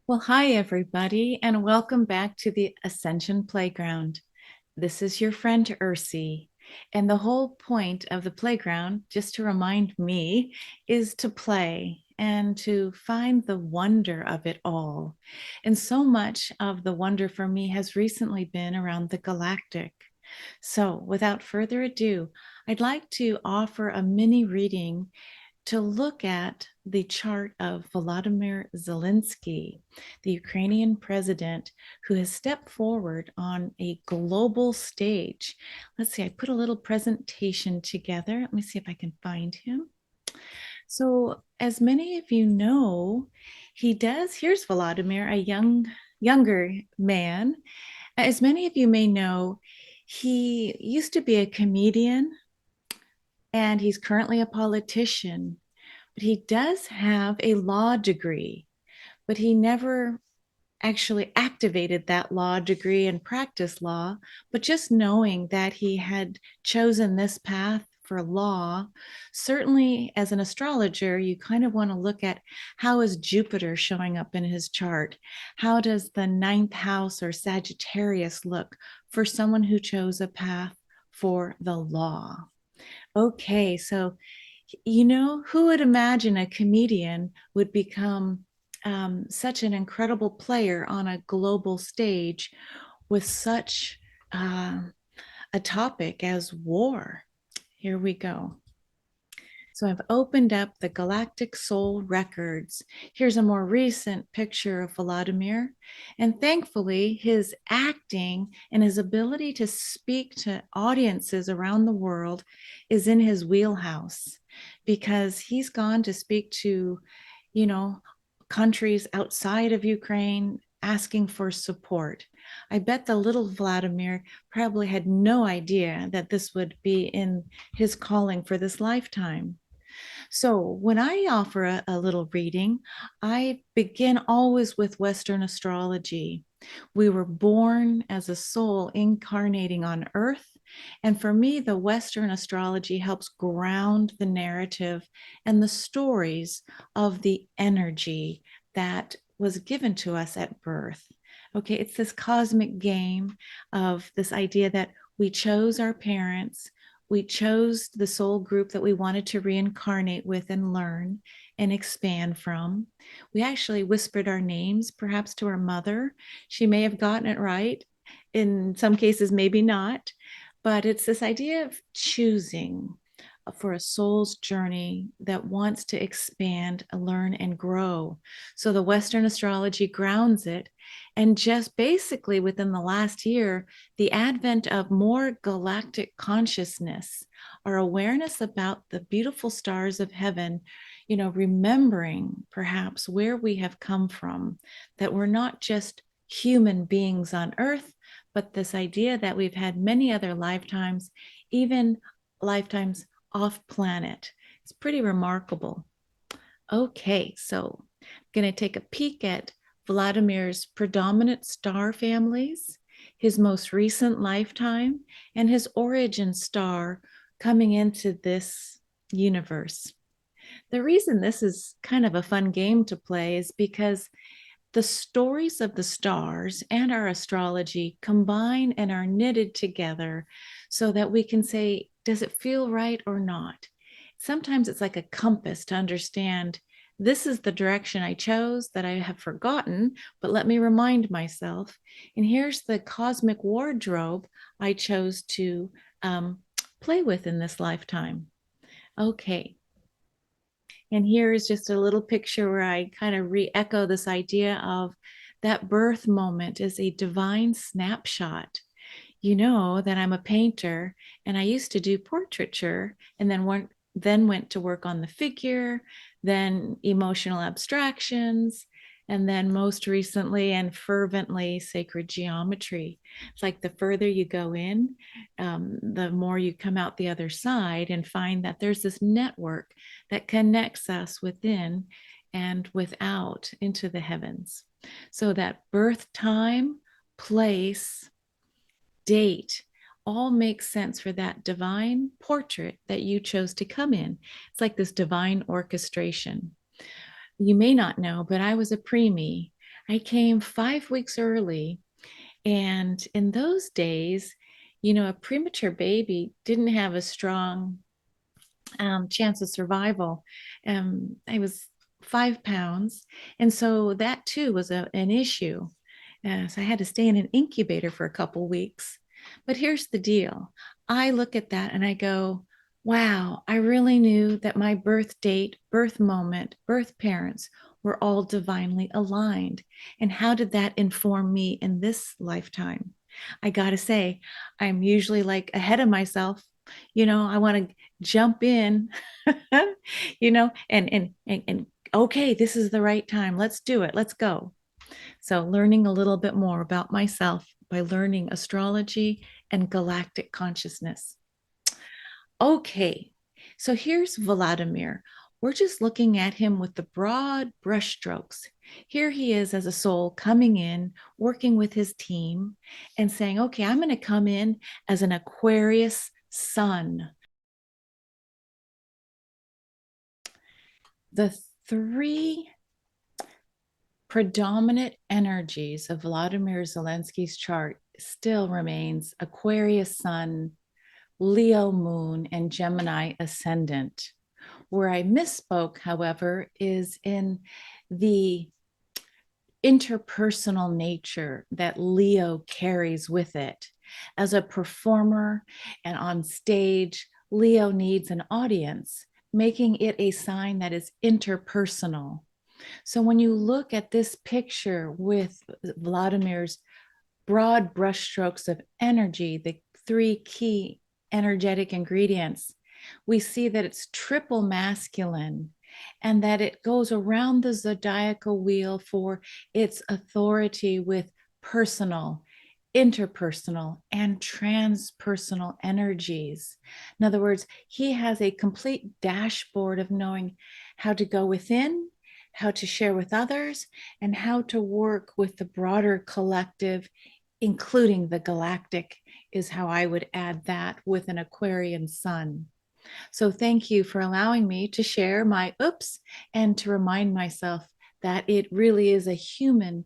Well, hi, everybody, and welcome back to the Ascension Playground. This is your friend Ursie, and the whole point of the playground, just to remind me, is to play and to find the wonder of it all. And so much of the wonder for me has recently been around the galactic. So, without further ado, I'd like to offer a mini reading to look at the chart of Volodymyr Zelenskyy, the Ukrainian president who has stepped forward on a global stage. Let's see, I put a little presentation together. Let me see if I can find him. So, as many of you know, here's Volodymyr, a younger man. As many of you may know, he used to be a comedian and he's currently a politician. But he does have a law degree, but he never actually activated that law degree and practiced law. But just knowing that he had chosen this path for law, certainly as an astrologer, you kind of want to look at how is Jupiter showing up in his chart? How does the ninth house or Sagittarius look for someone who chose a path for the law? Okay, so who would imagine a comedian would become such an incredible player on a global stage with such uh, a topic as war? Here we go. So I've opened up the Galactic Soul Records. Here's a more recent picture of Volodymyr. And thankfully, his acting and his ability to speak to audiences around the world is in his wheelhouse because he's gone to speak to, you know, countries outside of Ukraine asking for support. I bet the little Vladimir probably had no idea that this would be in his calling for this lifetime. So when I offer a little reading, I begin always with Western astrology. We were born as a soul incarnating on Earth. And for me, the Western astrology helps ground the narrative and the stories of the energy that was given to us at birth. Okay, it's this cosmic game of this idea that we chose our parents, we chose the soul group that we wanted to reincarnate with and learn and expand from. We actually whispered our names, perhaps to our mother. She may have gotten it right. In some cases, maybe not. But it's this idea of choosing for a soul's journey that wants to expand, learn, and grow. So the Western astrology grounds it. And just basically within the last year, the advent of more galactic consciousness, our awareness about the beautiful stars of heaven, remembering perhaps where we have come from, that we're not just human beings on earth, but this idea that we've had many other lifetimes, even lifetimes off planet. It's pretty remarkable. Okay, so I'm going to take a peek at Volodymyr's predominant star families, his most recent lifetime, and his origin star coming into this universe. The reason this is kind of a fun game to play is because the stories of the stars and our astrology combine and are knitted together so that we can say, does it feel right or not? Sometimes it's like a compass to understand this is the direction I chose that I have forgotten, but let me remind myself. And here's the cosmic wardrobe I chose to play with in this lifetime. Okay. And here is just a little picture where I kind of re-echo this idea of that birth moment is a divine snapshot. You know that I'm a painter and I used to do portraiture and then went to work on the figure, then emotional abstractions, and then most recently and fervently sacred geometry. It's like the further you go in, the more you come out the other side and find that there's this network that connects us within and without into the heavens. So that birth time, place, date all make sense for that divine portrait that you chose to come in. It's like this divine orchestration. You may not know, but I was a preemie. I came 5 weeks early. And in those days, a premature baby didn't have a strong chance of survival. I was 5 pounds. And so that too was an issue. So I had to stay in an incubator for a couple weeks. But here's the deal. I look at that and I go, wow, I really knew that my birth date, birth moment, birth parents were all divinely aligned. And how did that inform me in this lifetime? I got to say, I'm usually like ahead of myself. I want to jump in, and okay, this is the right time. Let's do it. Let's go. So, learning a little bit more about myself by learning astrology and galactic consciousness. Okay, so here's Volodymyr. We're just looking at him with the broad brushstrokes. Here he is as a soul coming in, working with his team, and saying, okay, I'm going to come in as an Aquarius sun. The three predominant energies of Volodymyr Zelensky's chart still remains Aquarius sun, Leo moon, and Gemini ascendant. Where I misspoke, however, is in the interpersonal nature that Leo carries with it. As a performer and on stage, Leo needs an audience, making it a sign that is interpersonal. So when you look at this picture with Volodymyr's broad brushstrokes of energy, the three key energetic ingredients, we see that it's triple masculine and that it goes around the zodiacal wheel for its authority with personal, interpersonal, and transpersonal energies. In other words, he has a complete dashboard of knowing how to go within, how to share with others, and how to work with the broader collective, including the galactic, is how I would add that with an Aquarian sun. So thank you for allowing me to share my oops and to remind myself that it really is a human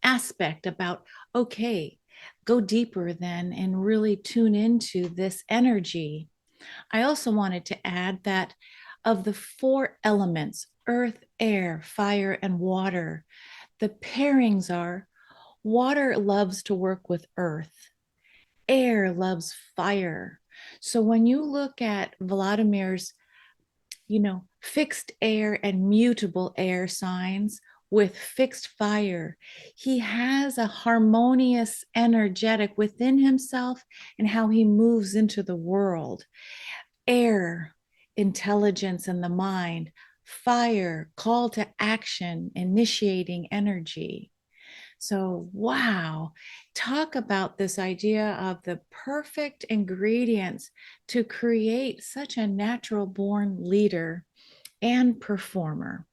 aspect about, okay, go deeper then and really tune into this energy. I also wanted to add that of the four elements, earth, air, fire, and water, the pairings are water loves to work with earth, air loves fire. So when you look at Volodymyr's, fixed air and mutable air signs with fixed fire, he has a harmonious energetic within himself and how he moves into the world. Air, intelligence and the mind. Fire, call to action, initiating energy. So, wow, talk about this idea of the perfect ingredients to create such a natural born leader and performer.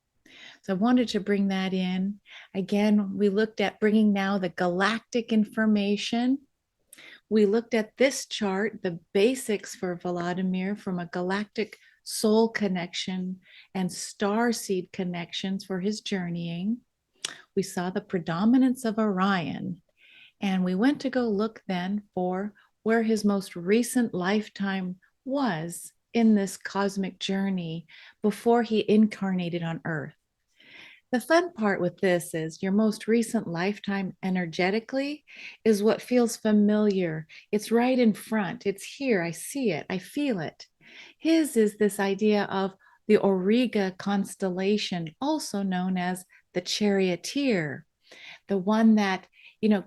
So, I wanted to bring that in. Again, we looked at bringing now the galactic information. We looked at this chart, the basics for Volodymyr from a galactic soul connection and star seed connections for his journeying. We saw the predominance of Orion, and we went to go look then for where his most recent lifetime was in this cosmic journey before he incarnated on Earth. The fun part with this is your most recent lifetime energetically is what feels familiar. It's right in front. It's here. I see it. I feel it. His is this idea of the Auriga constellation, also known as the charioteer, the one that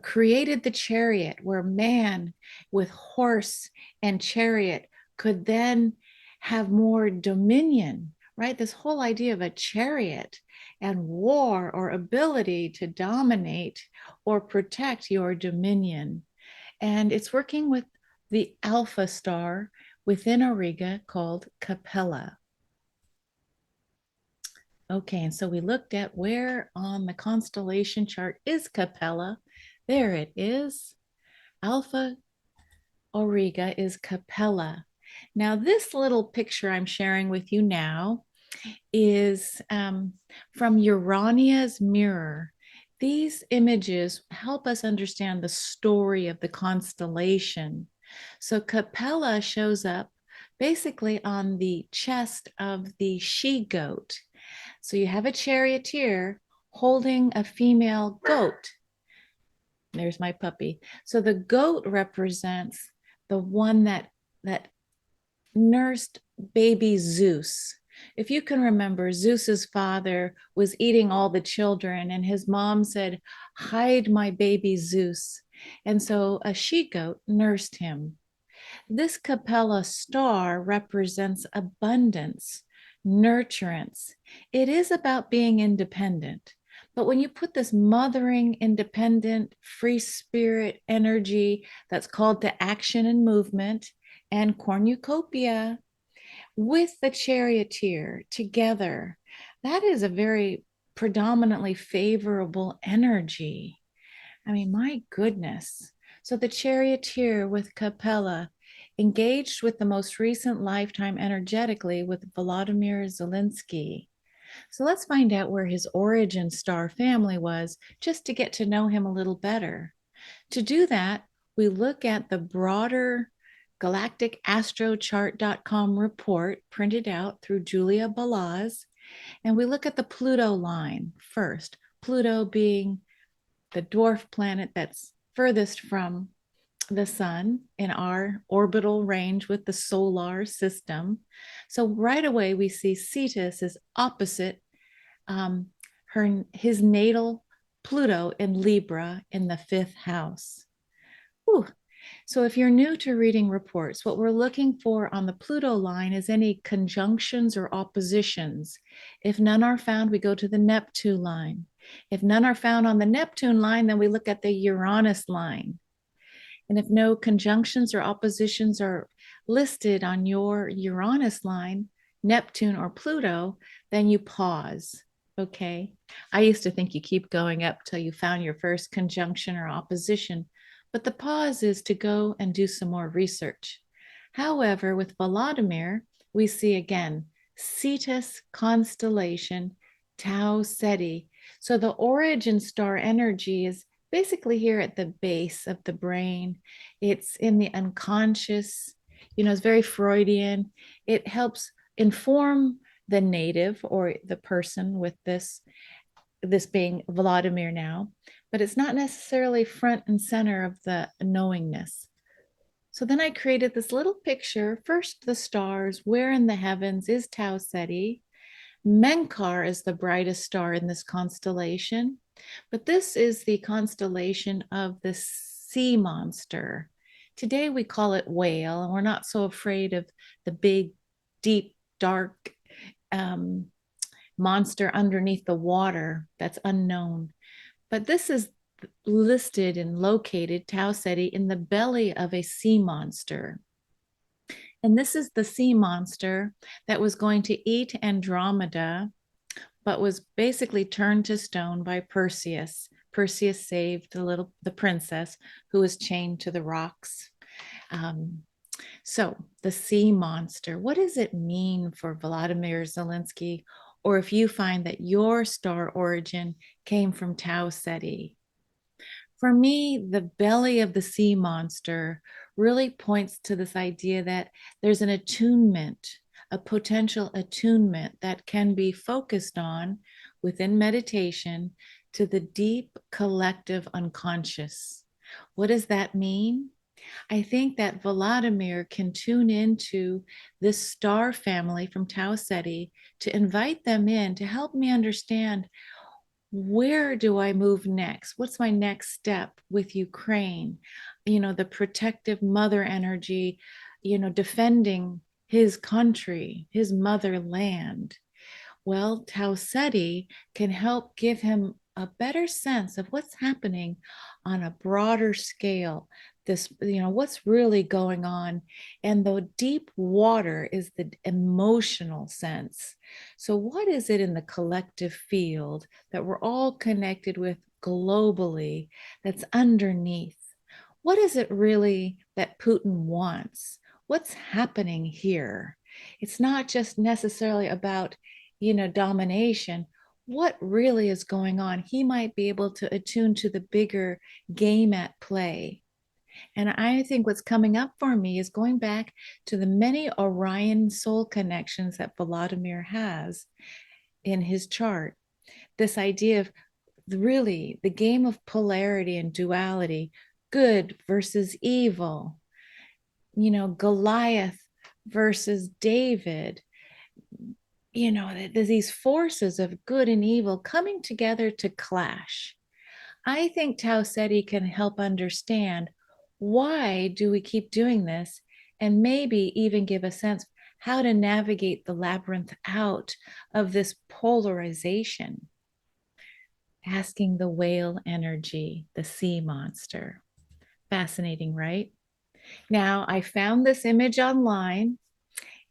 created the chariot where man with horse and chariot could then have more dominion, right? This whole idea of a chariot and war or ability to dominate or protect your dominion. And it's working with the alpha star within Auriga called Capella. Okay, and so we looked at where on the constellation chart is Capella. There it is, Alpha Auriga is Capella. Now, this little picture I'm sharing with you now is from Urania's mirror. These images help us understand the story of the constellation. So Capella shows up basically on the chest of the she goat. So you have a charioteer holding a female goat. There's my puppy. So the goat represents the one that nursed baby Zeus. If you can remember, Zeus's father was eating all the children, and his mom said, "Hide my baby Zeus." And so a she goat nursed him. This Capella star represents abundance, nurturance. It is about being independent. But when you put this mothering, independent, free spirit energy that's called to action and movement and cornucopia with the charioteer together, that is a very predominantly favorable energy. I mean, my goodness. So the charioteer with Capella engaged with the most recent lifetime energetically with Volodymyr Zelenskyy. So let's find out where his origin star family was just to get to know him a little better. To do that, we look at the broader Galactic Astrochart.com report printed out through Julia Balaz, and we look at the Pluto line first. Pluto being the dwarf planet that's furthest from the sun in our orbital range with the solar system. So right away we see Cetus is opposite his natal Pluto in Libra in the fifth house. Whew. So if you're new to reading reports, what we're looking for on the Pluto line is any conjunctions or oppositions. If none are found, we go to the Neptune line. If none are found on the Neptune line, then we look at the Uranus line. And if no conjunctions or oppositions are listed on your Uranus line, Neptune or Pluto, then you pause. Okay. I used to think you keep going up till you found your first conjunction or opposition, but the pause is to go and do some more research. However, with Volodymyr, we see again Cetus constellation, Tau Ceti. So the origin star energy is basically here at the base of the brain. It's in the unconscious, it's very Freudian. It helps inform the native or the person with this being Volodymyr now, but it's not necessarily front and center of the knowingness. So then I created this little picture. First, the stars. Where in the heavens is Tau Ceti? Menkar is the brightest star in this constellation, but this is the constellation of the sea monster. Today we call it whale, and we're not so afraid of the big, deep, dark monster underneath the water that's unknown. But this is listed and located, Tau Ceti, in the belly of a sea monster. And this is the sea monster that was going to eat Andromeda, but was basically turned to stone by Perseus. Perseus saved the princess who was chained to the rocks. So the sea monster, what does it mean for Volodymyr Zelenskyy? Or if you find that your star origin came from Tau Ceti? For me, the belly of the sea monster really points to this idea that there's an attunement, a potential attunement that can be focused on within meditation to the deep collective unconscious. What does that mean? I think that Volodymyr can tune into this star family from Tau Ceti to invite them in to help me understand, where do I move next? What's my next step with Ukraine? The protective mother energy, defending his country, his motherland. Well, Tau Ceti can help give him a better sense of what's happening on a broader scale. What's really going on. And the deep water is the emotional sense. So, what is it in the collective field that we're all connected with globally that's underneath? what is it really that Putin wants? What's happening here? It's not just necessarily about, domination. What really is going on? He might be able to attune to the bigger game at play. And I think what's coming up for me is going back to the many Orion soul connections that Volodymyr has in his chart. This idea of really the game of polarity and duality, good versus evil, Goliath versus David, these forces of good and evil coming together to clash. I think Tau Ceti can help understand why do we keep doing this, and maybe even give a sense how to navigate the labyrinth out of this polarization. Asking the whale energy, the sea monster. Fascinating, right? Now, I found this image online,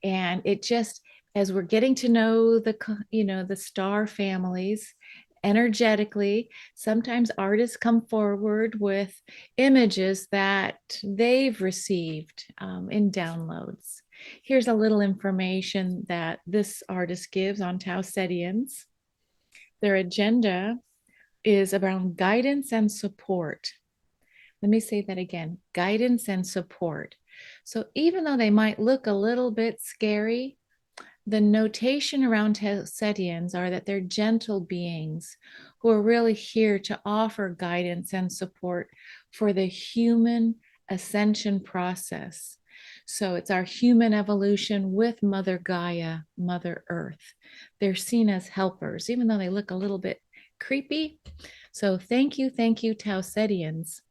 and it just, as we're getting to know the star families energetically, sometimes artists come forward with images that they've received in downloads. Here's a little information that this artist gives on Tau Cetians. Their agenda is around guidance and support. Let me say that again, guidance and support. So even though they might look a little bit scary, the notation around Tausetians are that they're gentle beings who are really here to offer guidance and support for the human ascension process. So it's our human evolution with Mother Gaia, Mother Earth. They're seen as helpers, even though they look a little bit creepy. So thank you, Tausetians.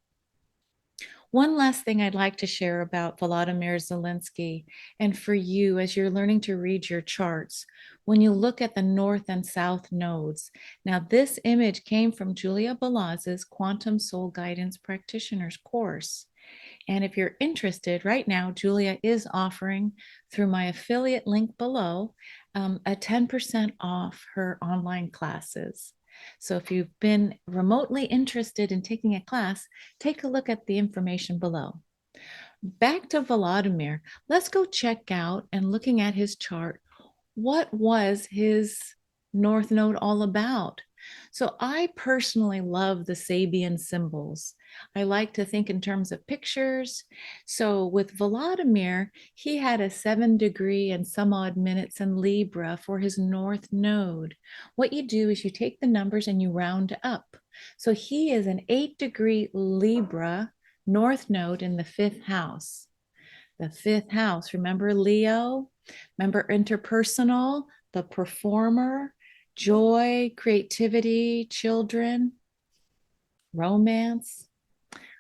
One last thing I'd like to share about Volodymyr Zelenskyy, and for you as you're learning to read your charts, when you look at the north and south nodes. Now, this image came from Julia Balaz's Quantum Soul Guidance Practitioners course. And if you're interested, right now, Julia is offering through my affiliate link below a 10% off her online classes. So if you've been remotely interested in taking a class, take a look at the information below. Back to Volodymyr, let's go check out, and looking at his chart, what was his North Node all about? So I personally love the Sabian symbols. I like to think in terms of pictures. So with Volodymyr, he had a 7 degree and some odd minutes in Libra for his North Node. What you do is you take the numbers and you round up. So he is an 8 degree Libra North Node in the fifth house. The fifth house, remember Leo? Remember interpersonal, the performer, joy, creativity, children, romance.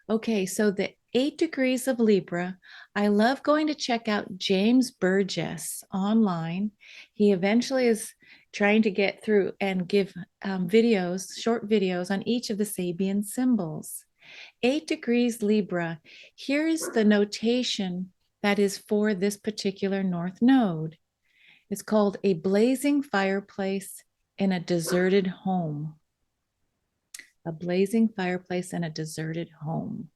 Okay, so the 8 degrees of Libra. I love going to check out James Burgess online. He eventually is trying to get through and give videos, short videos on each of the Sabian symbols. 8 degrees Libra. Here's the notation that is for this particular North Node. It's called a blazing fireplace in a deserted home. A blazing fireplace in a deserted home.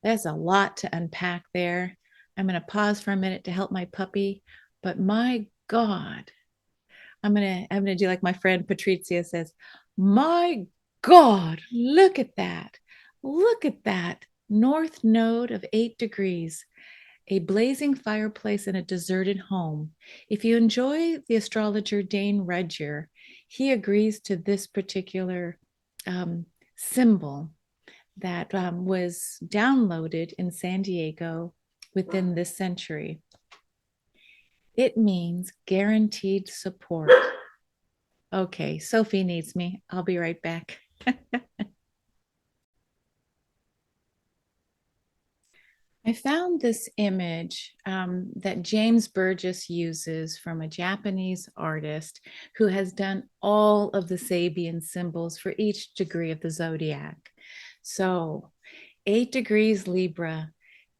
There's a lot to unpack there. I'm going to pause for a minute to help my puppy, but my God, I'm gonna do like my friend Patrizia says, my God, look at that. Look at that. North node of 8 degrees, a blazing fireplace in a deserted home. If you enjoy the astrologer Dane Rudger, he agrees to this particular symbol that was downloaded in San Diego within this century. It means guaranteed support. Okay, Sophie needs me. I'll be right back. I found this image that James Burgess uses from a Japanese artist who has done all of the Sabian symbols for each degree of the zodiac. So 8 degrees Libra,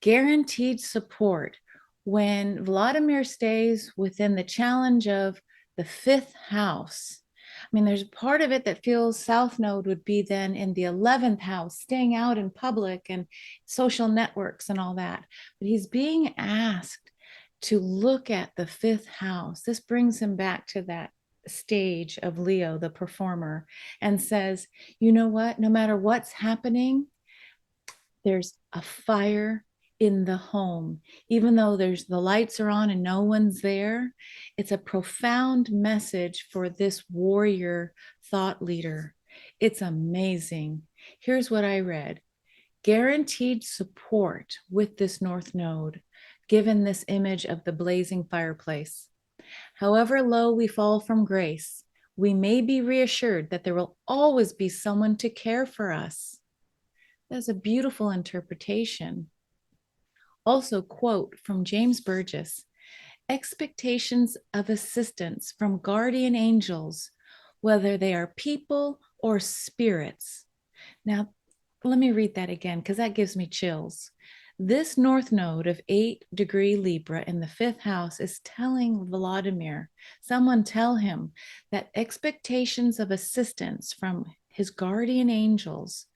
guaranteed support. When Volodymyr stays within the challenge of the fifth house, I mean, there's part of it that feels South Node would be then in the 11th house, staying out in public and social networks and all that. But he's being asked to look at the 5th house. This brings him back to that stage of Leo, the performer, and says, you know what? No matter what's happening, there's a fire in the home. Even though the lights are on and no one's there, it's a profound message for this warrior thought leader. It's amazing. Here's what I read. Guaranteed support with this North Node, given this image of the blazing fireplace. However low we fall from grace, we may be reassured that there will always be someone to care for us. That's a beautiful interpretation. Also, quote from James Burgess, expectations of assistance from guardian angels, whether they are people or spirits. Now, let me read that again because that gives me chills. This North Node of 8-degree Libra in the 5th house is telling Volodymyr, someone tell him that expectations of assistance from his guardian angels,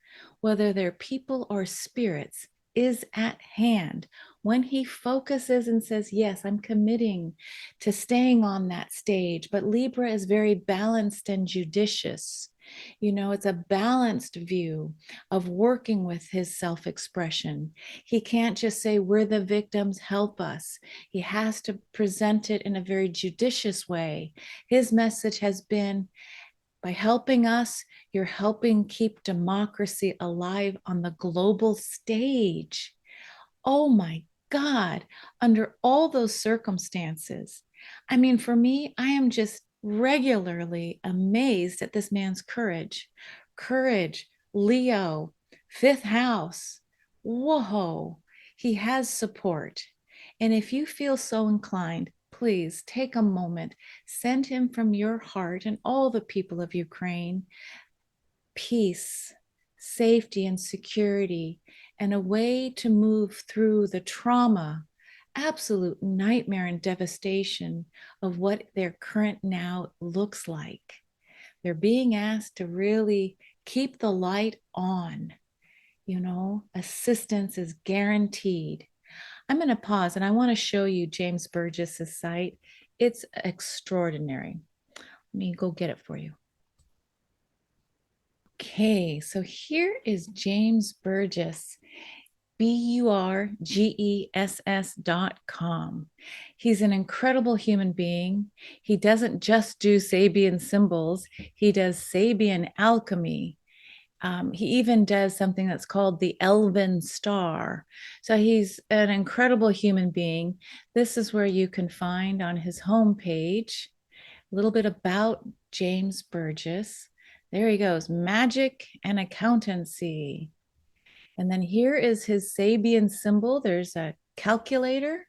whether they're people or spirits, is at hand when he focuses and says, yes, I'm committing to staying on that stage. But Libra is very balanced and judicious. You know, it's a balanced view of working with his self-expression. He can't just say, we're the victims, help us. He has to present it in a very judicious way. His message has been, by helping us, you're helping keep democracy alive on the global stage. Oh my God, under all those circumstances. I mean, for me, I am just regularly amazed at this man's courage. Courage, Leo, 5th house. Whoa, he has support. And if you feel so inclined, please take a moment, send him from your heart and all the people of Ukraine peace, safety, and security, and a way to move through the trauma, absolute nightmare and devastation of what their current now looks like. They're being asked to really keep the light on. You know, assistance is guaranteed. I'm going to pause and I want to show you James Burgess's site. It's extraordinary. Let me go get it for you. Okay, so here is James Burgess, BURGESS.com. He's an incredible human being. He doesn't just do Sabian symbols, he does Sabian alchemy. He even does something that's called the Elven Star. So he's an incredible human being. This is where you can find on his homepage a little bit about James Burgess. There he goes, magic and accountancy. And then here is his Sabian symbol. There's a calculator.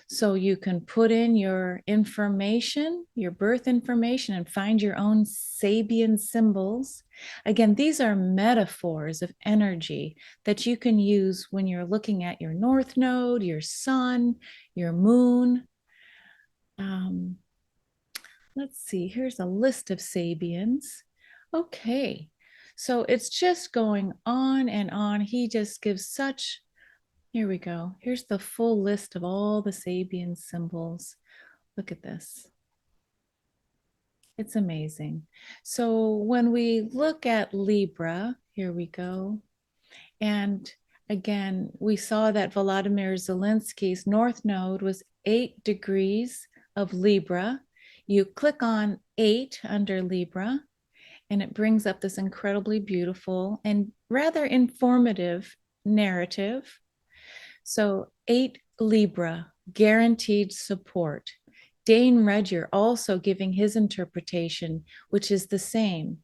So you can put in your information, your birth information, and find your own Sabian symbols. Again, these are metaphors of energy that you can use when you're looking at your North Node, your sun, your moon. Let's see, here's a list of Sabians. Okay, so it's just going on and on. He just gives such, here we go. Here's the full list of all the Sabian symbols. Look at this. It's amazing. So when we look at Libra, here we go. And again, we saw that Volodymyr Zelenskyy's North Node was 8 degrees of Libra. You click on 8 under Libra, and it brings up this incredibly beautiful and rather informative narrative. So 8 Libra, guaranteed support. Dane Redger also giving his interpretation, which is the same.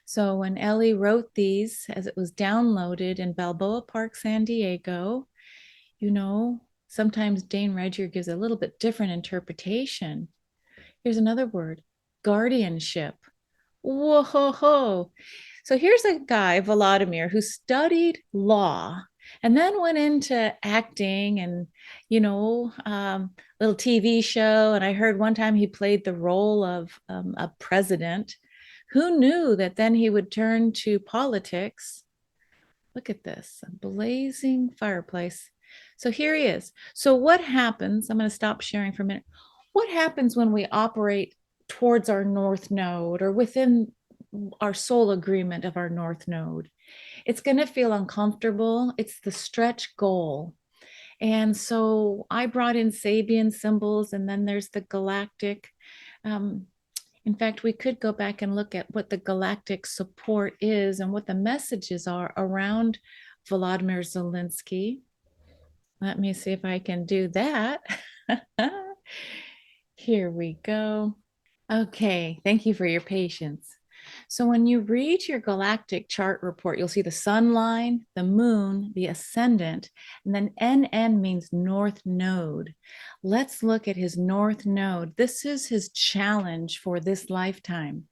So when Ellie wrote these, as it was downloaded in Balboa Park, San Diego, you know, sometimes Dane Redger gives a little bit different interpretation. Here's another word, guardianship. Whoa, ho, ho. So here's a guy, Volodymyr, who studied law and then went into acting and, you know, little TV show. And I heard one time he played the role of a president. Who knew that then he would turn to politics? Look at this, a blazing fireplace. So here he is. So what happens? I'm going to stop sharing for a minute. What happens when we operate towards our north node or within our soul agreement of our north node? It's going to feel uncomfortable. It's the stretch goal. And so I brought in Sabian symbols, and then there's the galactic. Um, in fact, we could go back and look at what the galactic support is and what the messages are around Volodymyr Zelenskyy. Let me see if I can do that. Here we go. Okay, thank you for your patience. So when you read your galactic chart report, you'll see the sun line, the moon, the ascendant, and then NN means north node. Let's look at his north node. This is his challenge for this lifetime.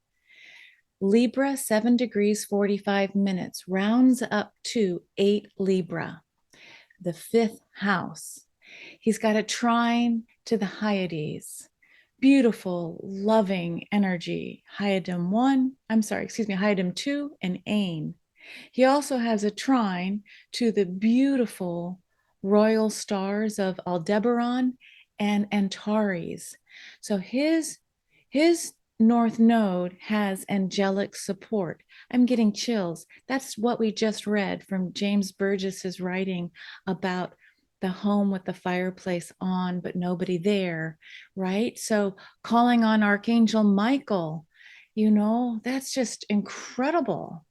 Libra, 7 degrees 45 minutes, rounds up to 8 Libra, the fifth house. He's got a trine to the Hyades. Beautiful, loving energy. Hyadam 2 and Ain. He also has a trine to the beautiful royal stars of Aldebaran and Antares. So his north node has angelic support. I'm getting chills. That's what we just read from James Burgess's writing about the home with the fireplace on, but nobody there, right? So calling on Archangel Michael, that's just incredible.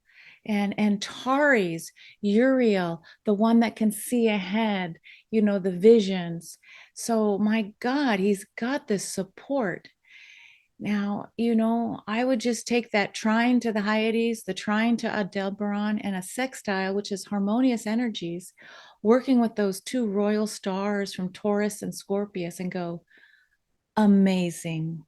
And Antares, Uriel, the one that can see ahead, the visions. So my God, he's got this support. Now, I would just take that trine to the Hyades, the trine to Aldebaran, and a sextile, which is harmonious energies, working with those two royal stars from Taurus and Scorpius, and go, amazing.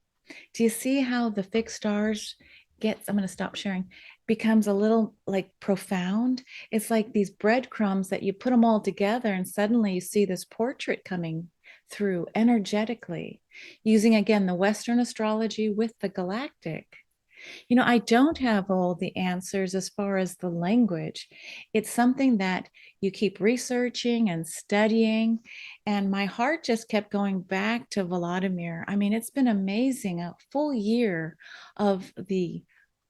Do you see how the fixed stars I'm going to stop sharing, becomes a little like profound? It's like these breadcrumbs that you put them all together, and suddenly you see this portrait coming through energetically, using again the Western astrology with the galactic. I don't have all the answers as far as the language. It's something that you keep researching and studying. And my heart just kept going back to Volodymyr. I mean, it's been amazing, a full year of the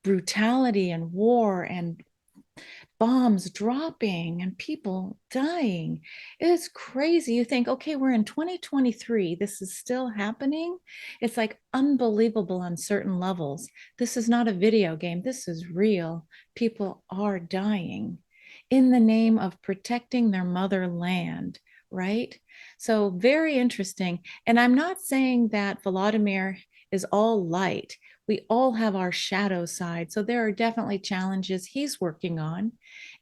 brutality and war and bombs dropping and people dying. It's crazy. You think, okay, we're in 2023. This is still happening. It's like unbelievable on certain levels. This is not a video game. This is real. People are dying in the name of protecting their motherland, right? So very interesting. And I'm not saying that Volodymyr is all light. We all have our shadow side. So there are definitely challenges he's working on.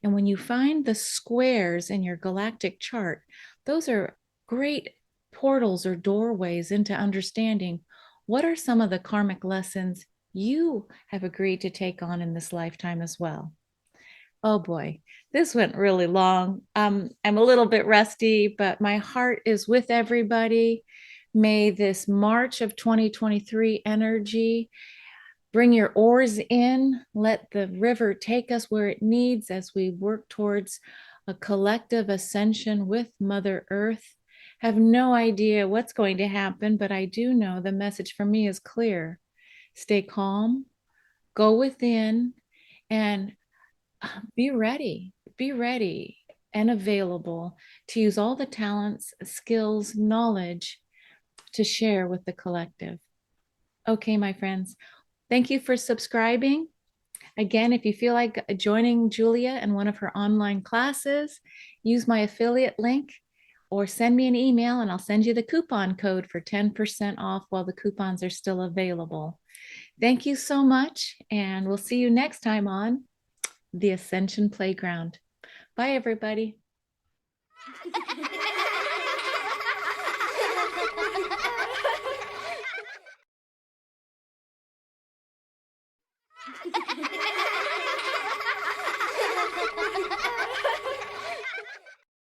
And when you find the squares in your galactic chart, those are great portals or doorways into understanding what are some of the karmic lessons you have agreed to take on in this lifetime as well. Oh boy, this went really long. I'm a little bit rusty, but my heart is with everybody. May this March of 2023 energy bring your oars in. Let the river take us where it needs as we work towards a collective ascension with Mother Earth. Have no idea what's going to happen, but I do know the message for me is clear. Stay calm, go within, and be ready. Be ready and available to use all the talents, skills, knowledge to share with the collective. Okay, my friends, thank you for subscribing. Again, if you feel like joining Julia in one of her online classes, use my affiliate link or send me an email and I'll send you the coupon code for 10% off while the coupons are still available. Thank you so much, and we'll see you next time on the Ascension Playground. Bye, everybody.